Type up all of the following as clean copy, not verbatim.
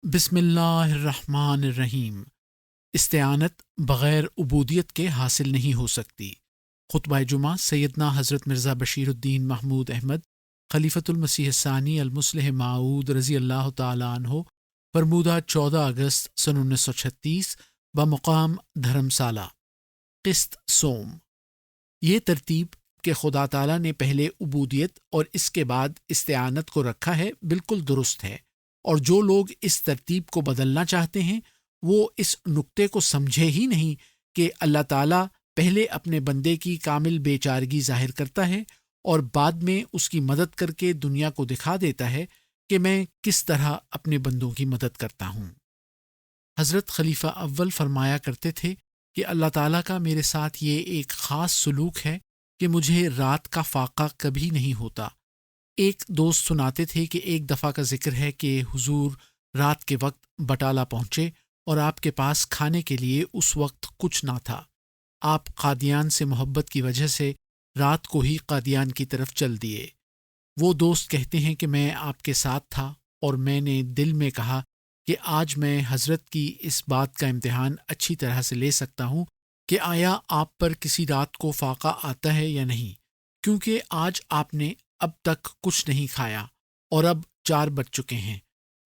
بسم اللہ الرحمن الرحیم۔ استعانت بغیر عبودیت کے حاصل نہیں ہو سکتی۔ خطبہ جمعہ سیدنا حضرت مرزا بشیر الدین محمود احمد خلیفۃ المسیح الثانی المصلح موعود رضی اللہ تعالیٰ عنہ، فرمودہ 14 اگست سن 1936 بمقام دھرمسالہ۔ قسط سوم۔ یہ ترتیب کہ خدا تعالیٰ نے پہلے عبودیت اور اس کے بعد استعانت کو رکھا ہے بالکل درست ہے، اور جو لوگ اس ترتیب کو بدلنا چاہتے ہیں وہ اس نقطے کو سمجھے ہی نہیں کہ اللہ تعالیٰ پہلے اپنے بندے کی کامل بے چارگی ظاہر کرتا ہے اور بعد میں اس کی مدد کر کے دنیا کو دکھا دیتا ہے کہ میں کس طرح اپنے بندوں کی مدد کرتا ہوں۔ حضرت خلیفہ اول فرمایا کرتے تھے کہ اللہ تعالیٰ کا میرے ساتھ یہ ایک خاص سلوک ہے کہ مجھے رات کا فاقہ کبھی نہیں ہوتا۔ ایک دوست سناتے تھے کہ ایک دفعہ کا ذکر ہے کہ حضور رات کے وقت بٹالہ پہنچے اور آپ کے پاس کھانے کے لیے اس وقت کچھ نہ تھا۔ آپ قادیان سے محبت کی وجہ سے رات کو ہی قادیان کی طرف چل دیے۔ وہ دوست کہتے ہیں کہ میں آپ کے ساتھ تھا اور میں نے دل میں کہا کہ آج میں حضرت کی اس بات کا امتحان اچھی طرح سے لے سکتا ہوں کہ آیا آپ پر کسی رات کو فاقہ آتا ہے یا نہیں، کیونکہ آج آپ نے اب تک کچھ نہیں کھایا اور اب 4 بج چکے ہیں۔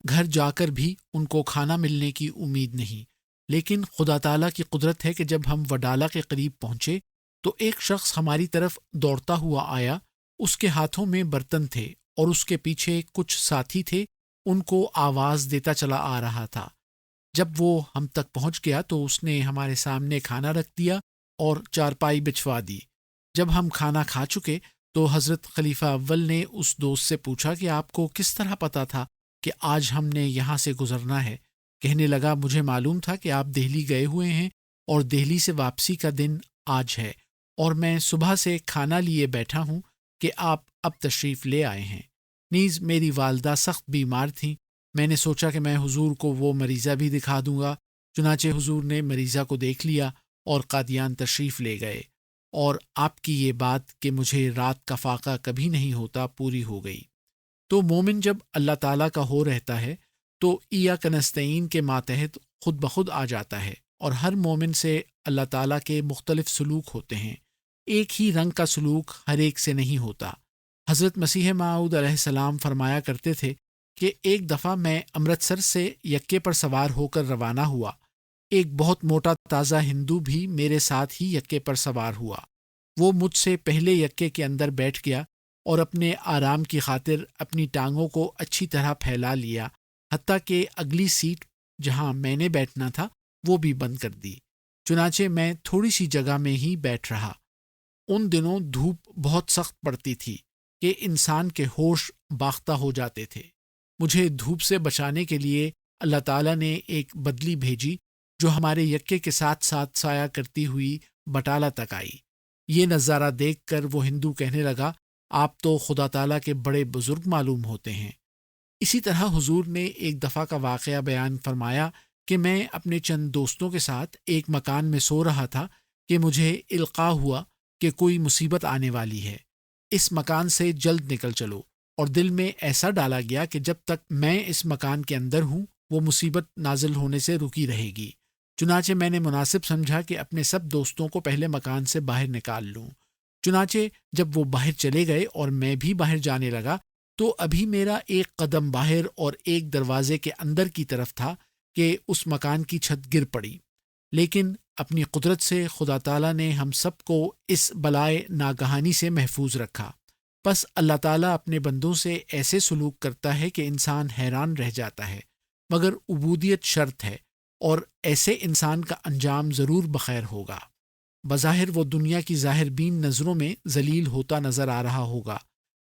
گھر جا کر بھی ان کو کھانا ملنے کی امید نہیں، لیکن خدا تعالیٰ کی قدرت ہے کہ جب ہم وڈالہ کے قریب پہنچے تو ایک شخص ہماری طرف دوڑتا ہوا آیا۔ اس کے ہاتھوں میں برتن تھے اور اس کے پیچھے کچھ ساتھی تھے، ان کو آواز دیتا چلا آ رہا تھا۔ جب وہ ہم تک پہنچ گیا تو اس نے ہمارے سامنے کھانا رکھ دیا اور چارپائی بچھوا دی۔ جب ہم کھانا کھا چکے تو حضرت خلیفہ اول نے اس دوست سے پوچھا کہ آپ کو کس طرح پتا تھا کہ آج ہم نے یہاں سے گزرنا ہے؟ کہنے لگا مجھے معلوم تھا کہ آپ دہلی گئے ہوئے ہیں اور دہلی سے واپسی کا دن آج ہے، اور میں صبح سے کھانا لیے بیٹھا ہوں کہ آپ اب تشریف لے آئے ہیں۔ نیز میری والدہ سخت بیمار تھیں، میں نے سوچا کہ میں حضور کو وہ مریضہ بھی دکھا دوں گا۔ چنانچہ حضور نے مریضہ کو دیکھ لیا اور قادیان تشریف لے گئے، اور آپ کی یہ بات کہ مجھے رات کا فاقہ کبھی نہیں ہوتا پوری ہو گئی۔ تو مومن جب اللہ تعالیٰ کا ہو رہتا ہے تو ایاک نستعین کے ماتحت خود بخود آ جاتا ہے، اور ہر مومن سے اللہ تعالیٰ کے مختلف سلوک ہوتے ہیں۔ ایک ہی رنگ کا سلوک ہر ایک سے نہیں ہوتا۔ حضرت مسیح موعود علیہ السلام فرمایا کرتے تھے کہ ایک دفعہ میں امرتسر سے یکے پر سوار ہو کر روانہ ہوا۔ ایک بہت موٹا تازہ ہندو بھی میرے ساتھ ہی یکے پر سوار ہوا۔ وہ مجھ سے پہلے یکے کے اندر بیٹھ گیا اور اپنے آرام کی خاطر اپنی ٹانگوں کو اچھی طرح پھیلا لیا، حتیٰ کہ اگلی سیٹ جہاں میں نے بیٹھنا تھا وہ بھی بند کر دی۔ چنانچہ میں تھوڑی سی جگہ میں ہی بیٹھ رہا۔ ان دنوں دھوپ بہت سخت پڑتی تھی کہ انسان کے ہوش باختہ ہو جاتے تھے۔ مجھے دھوپ سے بچانے کے لیے اللہ تعالیٰ نے ایک بدلی بھیجی جو ہمارے یکے کے ساتھ ساتھ سایہ کرتی ہوئی بٹالہ تک آئی۔ یہ نظارہ دیکھ کر وہ ہندو کہنے لگا، آپ تو خدا تعالیٰ کے بڑے بزرگ معلوم ہوتے ہیں۔ اسی طرح حضور نے ایک دفعہ کا واقعہ بیان فرمایا کہ میں اپنے چند دوستوں کے ساتھ ایک مکان میں سو رہا تھا کہ مجھے القاء ہوا کہ کوئی مصیبت آنے والی ہے، اس مکان سے جلد نکل چلو، اور دل میں ایسا ڈالا گیا کہ جب تک میں اس مکان کے اندر ہوں وہ مصیبت نازل ہونے سے رکی رہے گی۔ چنانچہ میں نے مناسب سمجھا کہ اپنے سب دوستوں کو پہلے مکان سے باہر نکال لوں۔ چنانچہ جب وہ باہر چلے گئے اور میں بھی باہر جانے لگا تو ابھی میرا ایک قدم باہر اور ایک دروازے کے اندر کی طرف تھا کہ اس مکان کی چھت گر پڑی۔ لیکن اپنی قدرت سے خدا تعالیٰ نے ہم سب کو اس بلائے ناگہانی سے محفوظ رکھا۔ پس اللہ تعالیٰ اپنے بندوں سے ایسے سلوک کرتا ہے کہ انسان حیران رہ جاتا ہے، مگر عبودیت شرط ہے، اور ایسے انسان کا انجام ضرور بخیر ہوگا۔ بظاہر وہ دنیا کی ظاہر بین نظروں میں ذلیل ہوتا نظر آ رہا ہوگا،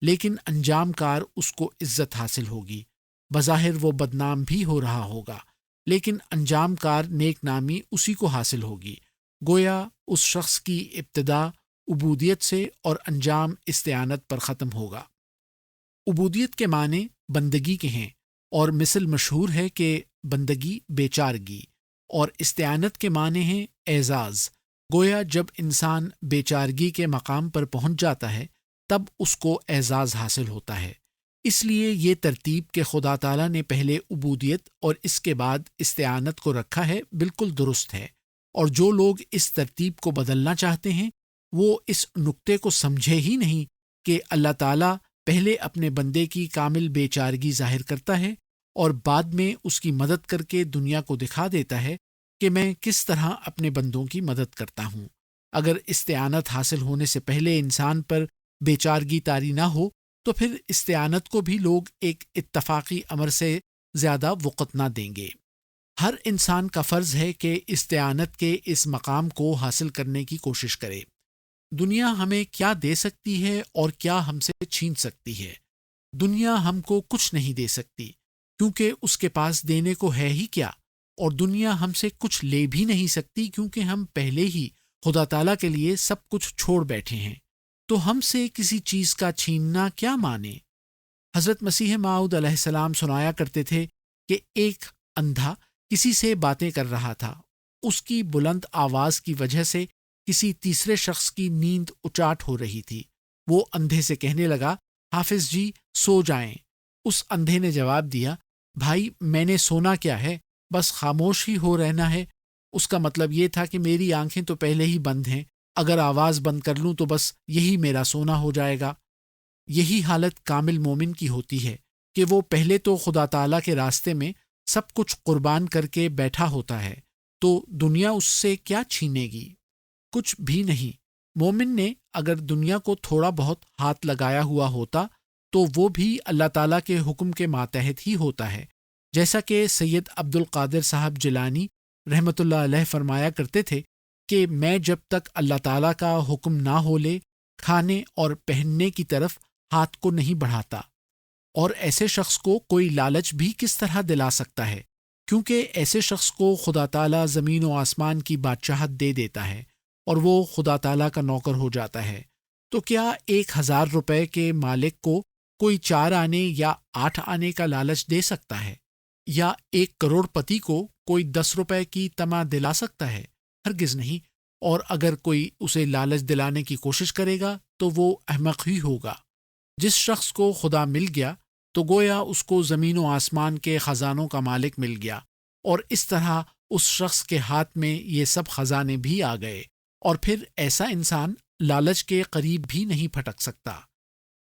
لیکن انجام کار اس کو عزت حاصل ہوگی۔ بظاہر وہ بدنام بھی ہو رہا ہوگا، لیکن انجام کار نیک نامی اسی کو حاصل ہوگی۔ گویا اس شخص کی ابتدا عبودیت سے اور انجام استعانت پر ختم ہوگا۔ عبودیت کے معنی بندگی کے ہیں، اور مثل مشہور ہے کہ بندگی بے چارگی، اور استعانت کے معنی ہیں اعزاز۔ گویا جب انسان بے چارگی کے مقام پر پہنچ جاتا ہے تب اس کو اعزاز حاصل ہوتا ہے۔ اس لیے یہ ترتیب کہ خدا تعالیٰ نے پہلے عبودیت اور اس کے بعد استعانت کو رکھا ہے بالکل درست ہے، اور جو لوگ اس ترتیب کو بدلنا چاہتے ہیں وہ اس نقطے کو سمجھے ہی نہیں کہ اللہ تعالیٰ پہلے اپنے بندے کی کامل بے چارگی ظاہر کرتا ہے اور بعد میں اس کی مدد کر کے دنیا کو دکھا دیتا ہے کہ میں کس طرح اپنے بندوں کی مدد کرتا ہوں۔ اگر استعانت حاصل ہونے سے پہلے انسان پر بے چارگی طاری نہ ہو تو پھر استعانت کو بھی لوگ ایک اتفاقی امر سے زیادہ وقت نہ دیں گے۔ ہر انسان کا فرض ہے کہ استعانت کے اس مقام کو حاصل کرنے کی کوشش کرے۔ دنیا ہمیں کیا دے سکتی ہے اور کیا ہم سے چھین سکتی ہے؟ دنیا ہم کو کچھ نہیں دے سکتی کیونکہ اس کے پاس دینے کو ہے ہی کیا، اور دنیا ہم سے کچھ لے بھی نہیں سکتی کیونکہ ہم پہلے ہی خدا تعالیٰ کے لیے سب کچھ چھوڑ بیٹھے ہیں، تو ہم سے کسی چیز کا چھیننا کیا مانے؟ حضرت مسیح موعود علیہ السلام سنایا کرتے تھے کہ ایک اندھا کسی سے باتیں کر رہا تھا، اس کی بلند آواز کی وجہ سے کسی تیسرے شخص کی نیند اچاٹ ہو رہی تھی۔ وہ اندھے سے کہنے لگا، حافظ جی سو جائیں۔ اس اندھے نے جواب دیا، بھائی میں نے سونا کیا ہے، بس خاموش ہی ہو رہنا ہے۔ اس کا مطلب یہ تھا کہ میری آنکھیں تو پہلے ہی بند ہیں، اگر آواز بند کر لوں تو بس یہی میرا سونا ہو جائے گا۔ یہی حالت کامل مومن کی ہوتی ہے کہ وہ پہلے تو خدا تعالیٰ کے راستے میں سب کچھ قربان کر کے بیٹھا ہوتا ہے، تو دنیا اس سے کیا چھینے گی؟ کچھ بھی نہیں۔ مومن نے اگر دنیا کو تھوڑا بہت ہاتھ لگایا ہوا ہوتا تو وہ بھی اللہ تعالیٰ کے حکم کے ماتحت ہی ہوتا ہے، جیسا کہ سید عبد القادر صاحب جیلانی رحمۃ اللہ علیہ فرمایا کرتے تھے کہ میں جب تک اللہ تعالیٰ کا حکم نہ ہو لے کھانے اور پہننے کی طرف ہاتھ کو نہیں بڑھاتا، اور ایسے شخص کو کوئی لالچ بھی کس طرح دلا سکتا ہے، کیونکہ ایسے شخص کو خدا تعالیٰ زمین و آسمان کی بادشاہت دے دیتا ہے اور وہ خدا تعالیٰ کا نوکر ہو جاتا ہے۔ تو کیا 1000 روپے کے مالک کو کوئی 4 آنے یا 8 آنے کا لالچ دے سکتا ہے؟ یا 1 کروڑ پتی کو کوئی 10 روپے کی طمع دلا سکتا ہے؟ ہرگز نہیں۔ اور اگر کوئی اسے لالچ دلانے کی کوشش کرے گا تو وہ احمق ہی ہوگا۔ جس شخص کو خدا مل گیا تو گویا اس کو زمین و آسمان کے خزانوں کا مالک مل گیا، اور اس طرح اس شخص کے ہاتھ میں یہ سب خزانے بھی آ گئے، اور پھر ایسا انسان لالچ کے قریب بھی نہیں پھٹک سکتا۔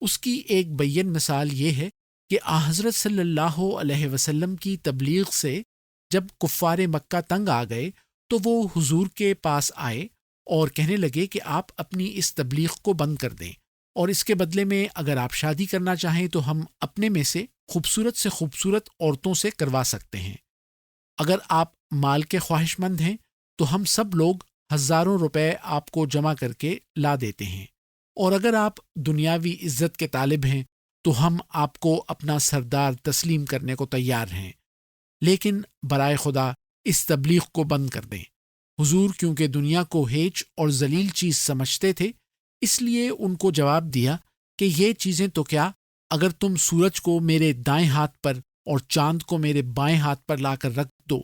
اس کی ایک بین مثال یہ ہے کہ حضرت صلی اللہ علیہ وسلم کی تبلیغ سے جب کفار مکہ تنگ آ گئے تو وہ حضور کے پاس آئے اور کہنے لگے کہ آپ اپنی اس تبلیغ کو بند کر دیں، اور اس کے بدلے میں اگر آپ شادی کرنا چاہیں تو ہم اپنے میں سے خوبصورت عورتوں سے کروا سکتے ہیں۔ اگر آپ مال کے خواہش مند ہیں تو ہم سب لوگ ہزاروں روپے آپ کو جمع کر کے لا دیتے ہیں، اور اگر آپ دنیاوی عزت کے طالب ہیں تو ہم آپ کو اپنا سردار تسلیم کرنے کو تیار ہیں، لیکن برائے خدا اس تبلیغ کو بند کر دیں۔ حضور کیونکہ دنیا کو ہیچ اور ذلیل چیز سمجھتے تھے، اس لیے ان کو جواب دیا کہ یہ چیزیں تو کیا، اگر تم سورج کو میرے دائیں ہاتھ پر اور چاند کو میرے بائیں ہاتھ پر لا کر رکھ دو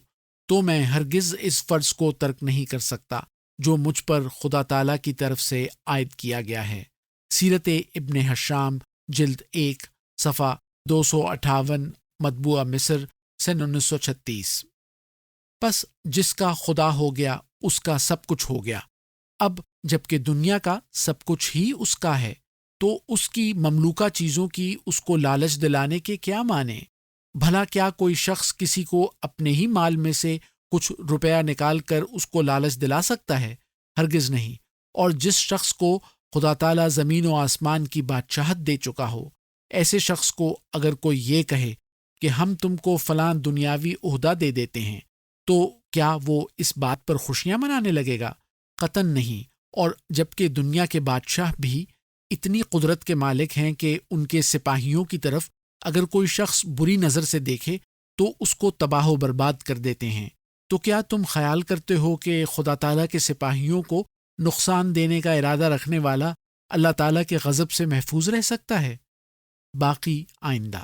تو میں ہرگز اس فرض کو ترک نہیں کر سکتا جو مجھ پر خدا تعالیٰ کی طرف سے عائد کیا گیا ہے۔ سیرت ابن ہشام جلد 1 صفحہ 258، مطبوعہ مصر سن 1936۔ پس جس کا خدا ہو گیا اس کا سب کچھ ہو گیا۔ اب جبکہ دنیا کا سب کچھ ہی اس کا ہے تو اس کی مملوکہ چیزوں کی اس کو لالچ دلانے کے کیا معنی؟ بھلا کیا کوئی شخص کسی کو اپنے ہی مال میں سے کچھ روپیہ نکال کر اس کو لالچ دلا سکتا ہے؟ ہرگز نہیں۔ اور جس شخص کو خدا تعالیٰ زمین و آسمان کی بادشاہت دے چکا ہو، ایسے شخص کو اگر کوئی یہ کہے کہ ہم تم کو فلاں دنیاوی عہدہ دے دیتے ہیں تو کیا وہ اس بات پر خوشیاں منانے لگے گا؟ قطعاً نہیں۔ اور جبکہ دنیا کے بادشاہ بھی اتنی قدرت کے مالک ہیں کہ ان کے سپاہیوں کی طرف اگر کوئی شخص بری نظر سے دیکھے تو اس کو تباہ و برباد کر دیتے ہیں، تو کیا تم خیال کرتے ہو کہ خدا تعالیٰ کے سپاہیوں کو نقصان دینے کا ارادہ رکھنے والا اللہ تعالیٰ کے غضب سے محفوظ رہ سکتا ہے؟ باقی آئندہ۔